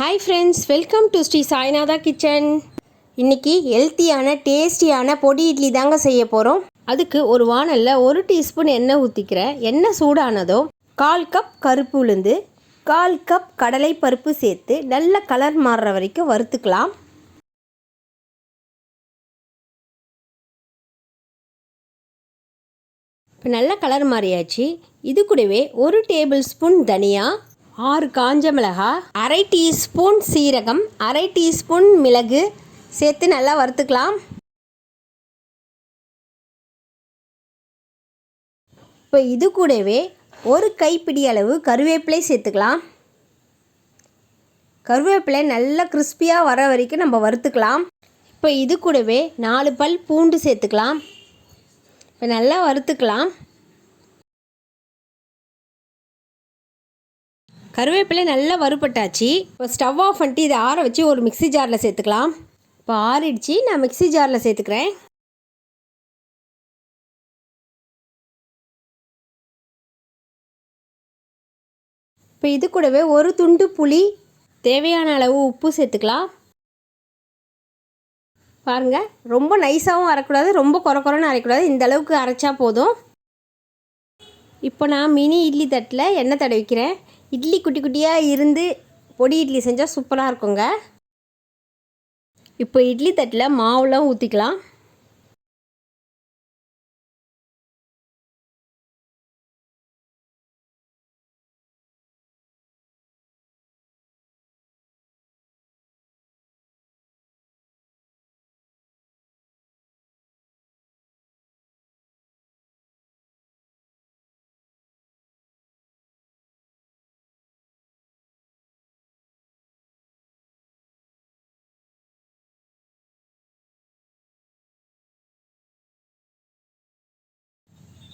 Hi friends, welcome to Sri Sainatha Kitchen. இன்னைக்கு ஹெல்த்தியான டேஸ்டியான பொடி இட்லி தாங்க செய்ய போகிறோம். அதுக்கு ஒரு வாணல்ல 1 டீஸ்பூன் எண்ணெய் ஊற்றிக்கிறேன். எண்ணெய் சூடானதும் 1/4 கப் கருப்பு உளுந்து 1/4 கப் கடலை பருப்பு சேர்த்து நல்ல கலர் மாறுற வரைக்கும் வறுத்துக்கலாம். இப்போ நல்ல கலர் மாறியாச்சு. இது கூடவே 1 டேபிள் ஸ்பூன் தனியா, 6 காஞ்ச மிளகாய், 1/2 டீஸ்பூன் சீரகம், 1/2 டீஸ்பூன் மிளகு சேர்த்து நல்லா வறுத்துக்கலாம். இப்போ இது கூடவே 1 கைப்பிடி அளவு கருவேப்பிலை சேர்த்துக்கலாம். கருவேப்பிலை நல்லா கிறிஸ்பியாக வர வரைக்கும் நம்ம வறுத்துக்கலாம். இப்போ இது கூடவே 4 பல் பூண்டு சேர்த்துக்கலாம். இப்போ நல்லா வறுத்துக்கலாம். கருவேப்பிலை நல்லா வறுபட்டாச்சு. இப்போ ஸ்டவ் ஆஃப் பண்ணிட்டு இதை ஆற வச்சு ஒரு மிக்ஸி ஜாரில் சேர்த்துக்கலாம். இப்போ ஆறிடுச்சு, நான் மிக்ஸி ஜாரில் சேர்த்துக்கிறேன். இப்போ இது கூடவே ஒரு துண்டு புளி, தேவையான அளவு உப்பு சேர்த்துக்கலாம். பாருங்கள், ரொம்ப நைஸாகவும் அரைக்கூடாது, ரொம்ப குறன்னு அரைக்கூடாது, இந்த அளவுக்கு அரைச்சா போதும். இப்போ நான் மினி இட்லி தட்டில் எண்ணெய் தடவிக்கிறேன். இட்லி குட்டி குட்டியாக இருந்து பொடி இட்லி செஞ்சால் சூப்பராக இருக்குங்க. இப்போ இட்லி தட்டில் மாவுலாம் ஊற்றிக்கலாம்.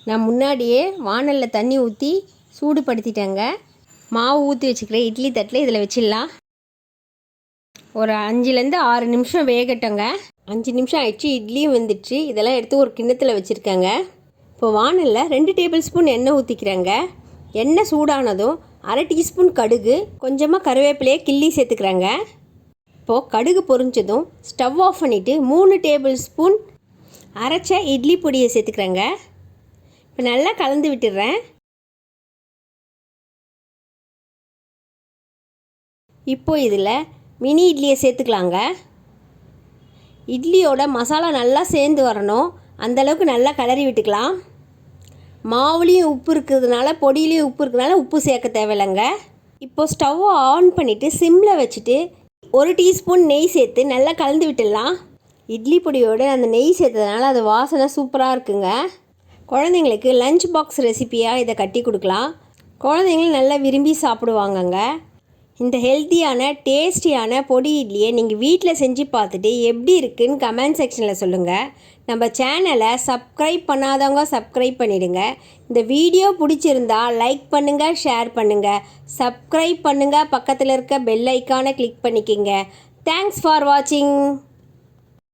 நான் முன்னாடியே வாணலில் தண்ணி ஊற்றி சூடுபடுத்திட்டேங்க. மாவு ஊற்றி வச்சுக்கிறேன் இட்லி தட்டில். இதில் வச்சிடலாம். ஒரு 5லேருந்து 6 நிமிஷம் வேகட்டங்க. 5 நிமிஷம் ஆயிடுச்சு, இட்லியும் வெந்துடுச்சு. இதெல்லாம் எடுத்து ஒரு கிண்ணத்தில் வச்சுருக்கேங்க. இப்போ வாணலில் 2 டேபிள் ஸ்பூன் எண்ணெய் ஊற்றிக்கிறேங்க. எண்ணெய் சூடானதும் 1/2 டீஸ்பூன் கடுகு, கொஞ்சமாக கருவேப்பிலையை கிள்ளி சேர்த்துக்கிறேங்க. இப்போது கடுகு பொரிஞ்சதும் ஸ்டவ் ஆஃப் பண்ணிவிட்டு 3 டேபிள் ஸ்பூன் அரைச்ச இட்லி பொடியை சேர்த்துக்கிறேங்க. இப்போ நல்லா கலந்து விட்டுடுறேன். இப்போது இதில் மினி இட்லியை சேர்த்துக்கலாங்க. இட்லியோட மசாலா நல்லா சேர்ந்து வரணும், அந்தளவுக்கு நல்லா கிளறி விட்டுக்கலாம். மாவுலேயும் உப்பு இருக்கிறதுனால, பொடியிலையும் உப்பு இருக்கிறதுனால உப்பு சேர்க்க தேவையில்லைங்க. இப்போது ஸ்டவ்வை ஆன் பண்ணிவிட்டு சிம்மில் வச்சுட்டு 1 டீஸ்பூன் நெய் சேர்த்து நல்லா கலந்து விட்டுடலாம். இட்லி பொடியோடு அந்த நெய் சேர்த்ததுனால அது வாசனை சூப்பராக இருக்குங்க. குழந்தைங்களுக்கு லஞ்ச் பாக்ஸ் ரெசிப்பியாக இதை கட்டி கொடுக்கலாம். குழந்தைங்களும் நல்லா விரும்பி சாப்பிடுவாங்கங்க. இந்த ஹெல்த்தியான டேஸ்டியான பொடி இட்லியை நீங்கள் வீட்டில் செஞ்சு பார்த்துட்டு எப்படி இருக்குதுன்னு கமெண்ட் செக்ஷனில் சொல்லுங்கள். நம்ம சேனலை சப்ஸ்கிரைப் பண்ணாதவங்க சப்ஸ்கிரைப் பண்ணிவிடுங்க. இந்த வீடியோ பிடிச்சிருந்தா லைக் பண்ணுங்கள், ஷேர் பண்ணுங்கள், சப்ஸ்கிரைப் பண்ணுங்கள், பக்கத்தில் இருக்க பெல் ஐக்கானை கிளிக் பண்ணிக்கோங்க. தேங்க்ஸ் ஃபார் வாட்சிங்.